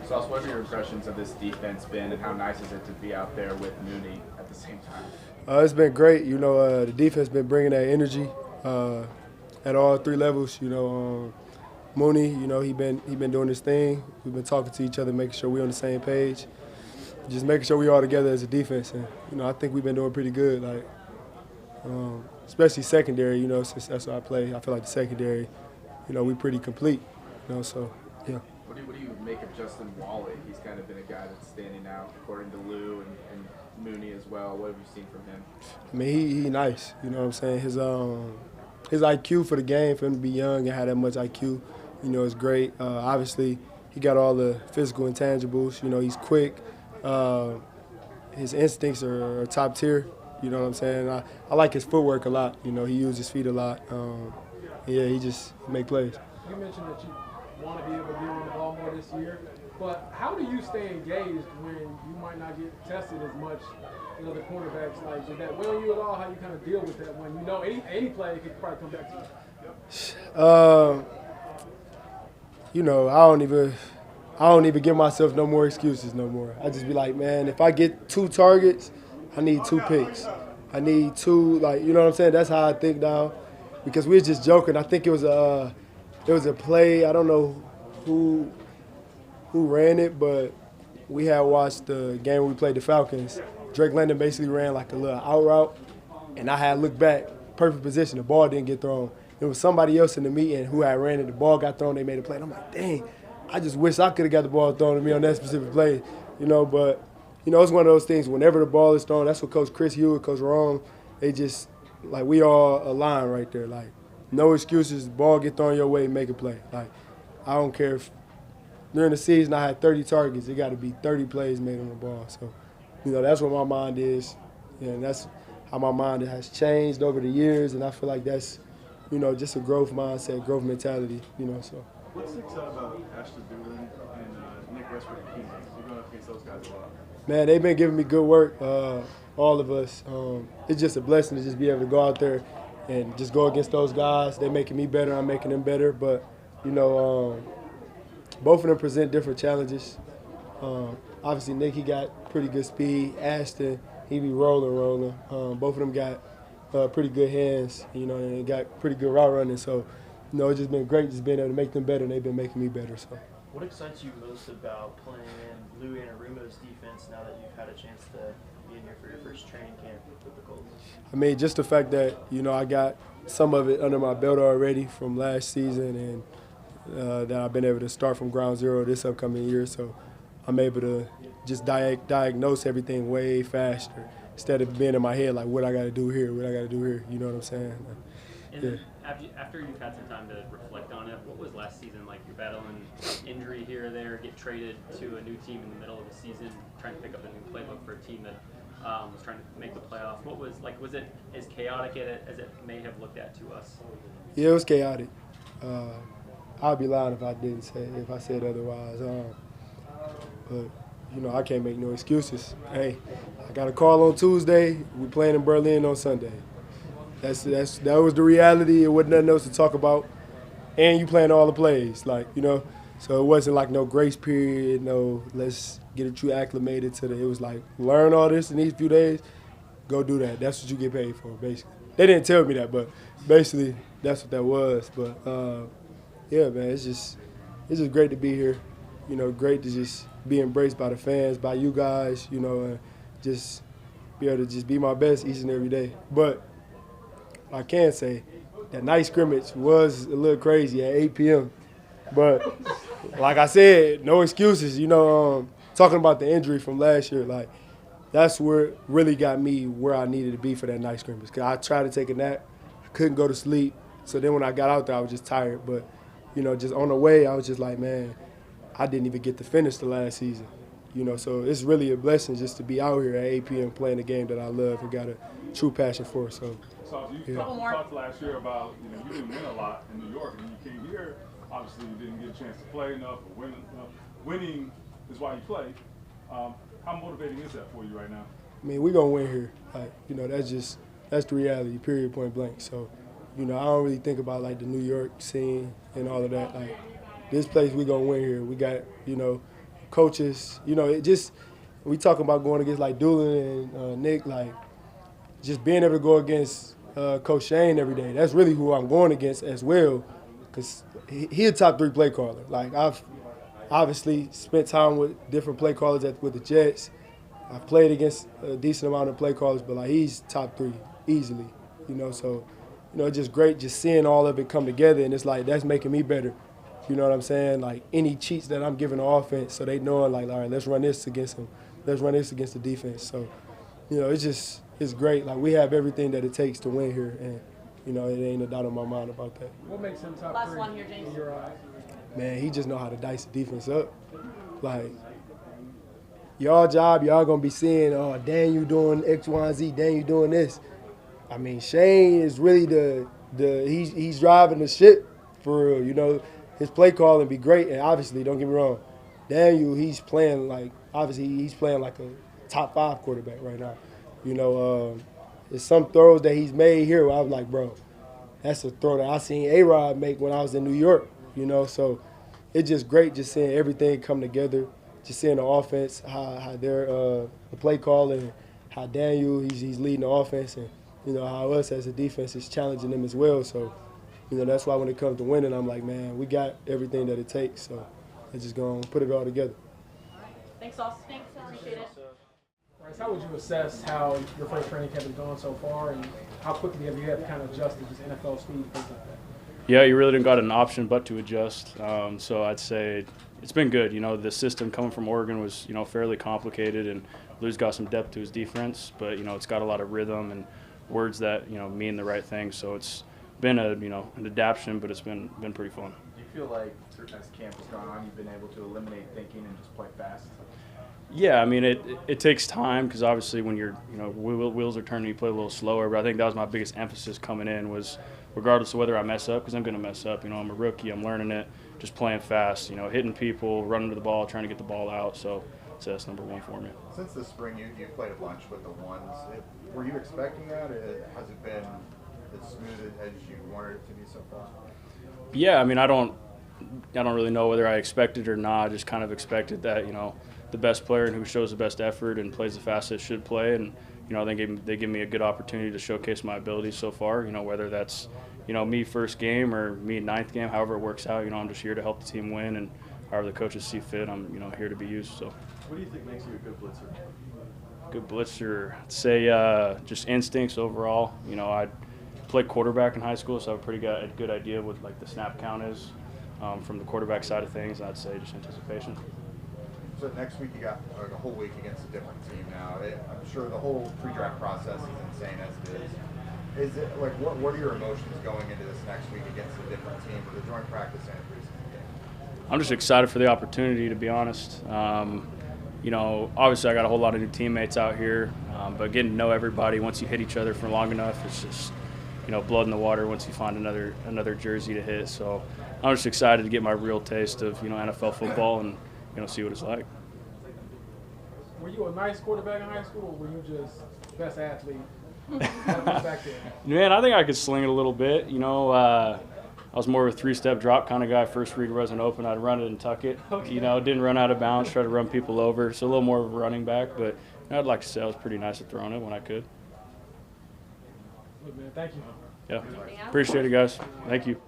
Sauce, what have your impressions of this defense been, and how nice is it to be out there with Mooney at the same time? It's been great. The defense been bringing that energy at all three levels. Mooney, he been doing his thing. We've been talking to each other, making sure we're on the same page, just making sure we all together as a defense. And I think we've been doing pretty good. Especially secondary. Since that's what I play, I feel like the secondary, we pretty complete. So yeah. What do you make of Justin Wally? He's kind of been a guy that's standing out, according to Lou and Mooney as well. What have you seen from him? I mean, he nice. You know what I'm saying? His IQ for the game, for him to be young and have that much IQ, is great. Obviously, he got all the physical intangibles. He's quick. His instincts are top tier. You know what I'm saying? I like his footwork a lot. He uses his feet a lot. Yeah, he make plays. You mentioned that you want to be able to be on the ball more this year, but how do you stay engaged when you might not get tested as much as other cornerbacks? Like, did that weigh on you at all? How you kind of deal with that when any play could probably come back to you? I don't even give myself no more excuses no more. I just be like, man, if I get 2 targets, I need 2 picks. I need 2, you know what I'm saying? That's how I think now, because we were just joking. I think it was a play. I don't know who ran it, but we had watched the game where we played the Falcons. Drake London basically ran like a little out route, and I had looked back, perfect position. The ball didn't get thrown. It was somebody else in the meeting who had ran it. The ball got thrown. They made a play. And I'm like, dang, I just wish I could have got the ball thrown to me on that specific play. But it's one of those things. Whenever the ball is thrown, that's what Coach Chris Hewitt, Coach Ron, they just we all align right there. No excuses. Ball get thrown your way, make a play. I don't care if during the season I had 30 targets. It got to be 30 plays made on the ball. So, that's what my mind is, and that's how my mind has changed over the years. And I feel like that's, just a growth mindset, growth mentality. So. What sticks out about Ashley Doolin and Nick Westbrook and King? You're going up against those guys a lot. Man, they've been giving me good work, all of us. It's just a blessing to just be able to go out there and just go against those guys. They're making me better. I'm making them better. But, both of them present different challenges. Obviously, Nick, he got pretty good speed. Ashton, he be rolling. Both of them got pretty good hands, and got pretty good route running. So, it's just been great just being able to make them better, and they've been making me better. So. What excites you most about playing in Lou Anarumo's defense now that you've had a chance to be in here for your first training camp with the Colts? I mean, just the fact that, I got some of it under my belt already from last season, and that I've been able to start from ground zero this upcoming year. So I'm able to just diagnose everything way faster instead of being in my head like, what I got to do here, you know what I'm saying? And after you've had some time to reflect on it, what was last season like? You're battling injury here or there, get traded to a new team in the middle of the season, trying to pick up a new playbook for a team that was trying to make the playoffs. What was like? Was it as chaotic as it may have looked at to us? Yeah, it was chaotic. I'd be lying if I said otherwise. But I can't make no excuses. Hey, I got a call on Tuesday. We're playing in Berlin on Sunday. That was the reality. It wasn't nothing else to talk about. And you playing all the plays, so it wasn't like no grace period, no let's get you acclimated to it was like learn all this in these few days, go do that. That's what you get paid for, basically. They didn't tell me that, but basically that's what that was. But yeah, man, it's just great to be here. Great to just be embraced by the fans, by you guys, and just be able to just be my best each and every day. But I can say that night scrimmage was a little crazy at 8 p.m. But like I said, no excuses. Talking about the injury from last year, that's where it really got me where I needed to be for that night scrimmage. Because I tried to take a nap, I couldn't go to sleep. So then when I got out there, I was just tired. But, just on the way, I was just like, man, I didn't even get to finish the last season. So it's really a blessing just to be out here at 8 p.m. playing the game that I love and got a true passion for. So you talked last year about, you didn't win a lot in New York, and you came here. Obviously, you didn't get a chance to play enough or win enough. Winning is why you play. How motivating is that for you right now? I mean, we're going to win here. That's the reality, period, point blank. So, I don't really think about, the New York scene and all of that. This place, we're going to win here. We got, coaches. You know, it just we talking about going against like Doolin and Nick, like just being able to go against Coach Shane every day. That's really who I'm going against as well, because he a top 3 play caller. Like I've obviously spent time with different play callers with the Jets. I've played against a decent amount of play callers, but like he's top 3 easily. You know, so you know it's just great just seeing all of it come together, and it's like that's making me better. You know what I'm saying? Like any cheats that I'm giving the offense, so they know like, all right, let's run this against him. Let's run this against the defense. So, you know, it's great. Like we have everything that it takes to win here, and you know, it ain't a doubt in my mind about that. What makes him top Last 3 one here, James. in your eyes? Man, he just know how to dice the defense up. Like y'all job, y'all gonna be seeing, oh, Dan, you doing X, Y, and Z. Dan, you doing this. I mean, Shane is really he's driving the ship for real. You know, his play calling be great, and obviously, don't get me wrong, Daniel, he's playing like a top 5 quarterback right now. You know, there's some throws that he's made here where I was like, bro, that's a throw that I seen A-Rod make when I was in New York. You know, so it's just great just seeing everything come together, just seeing the offense, how they're the play calling, how Daniel he's leading the offense, and you know how us as a defense is challenging them as well. So, you know, that's why when it comes to winning, I'm like, man, we got everything that it takes. So let's just go and put it all together. Thanks, Sauce. Thanks. Appreciate it. Bryce, how would you assess how your first training camp has gone so far, and how quickly have you had to kind of adjust to just NFL speed and things like that? Yeah, you really didn't got an option but to adjust. So I'd say it's been good. You know, the system coming from Oregon was, you know, fairly complicated, and Lou's got some depth to his defense, but, you know, it's got a lot of rhythm and words that, you know, mean the right thing. So it's been an adaptation, but it's been pretty fun. Do you feel like as camp has gone on, you've been able to eliminate thinking and just play fast? Yeah, I mean, it takes time because obviously when you're, you know, wheels are turning, you play a little slower. But I think that was my biggest emphasis coming in was regardless of whether I mess up, because I'm going to mess up. You know, I'm a rookie. I'm learning it. Just playing fast, you know, hitting people, running to the ball, trying to get the ball out. So that's number 1 for me. Since the spring, you've played a bunch with the ones. Were you expecting that? Has it been as smooth as you wanted it to be so far? Yeah, I mean, I don't really know whether I expected or not. I just kind of expected that, you know, the best player and who shows the best effort and plays the fastest should play. And, you know, they give me a good opportunity to showcase my abilities so far, you know, whether that's, you know, me first game or me 9th game, however it works out. You know, I'm just here to help the team win, and however the coaches see fit, I'm, you know, here to be used. So. What do you think makes you a good blitzer? Good blitzer, I'd say just instincts overall. You know, I played quarterback in high school, so I have a good idea what like the snap count is from the quarterback side of things. I'd say just anticipation. So next week you got a whole week against a different team now. I'm sure the whole pre-draft process is insane as it is. Is it like what are your emotions going into this next week against a different team with a joint practice and a preseason game? I'm just excited for the opportunity, to be honest. You know, obviously I got a whole lot of new teammates out here, but getting to know everybody once you hit each other for long enough, it's just, you know, blood in the water once you find another jersey to hit. So I'm just excited to get my real taste of, you know, NFL football and, you know, see what it's like. Were you a nice quarterback in high school, or were you just best athlete? Back there? Man, I think I could sling it a little bit. You know, I was more of a 3-step drop kind of guy. First read wasn't open, I'd run it and tuck it. Okay. You know, didn't run out of bounds, try to run people over. So a little more of a running back, but you know, I'd like to say I was pretty nice at throwing it when I could. Look, man, thank you. Yeah, appreciate it, guys. Thank you.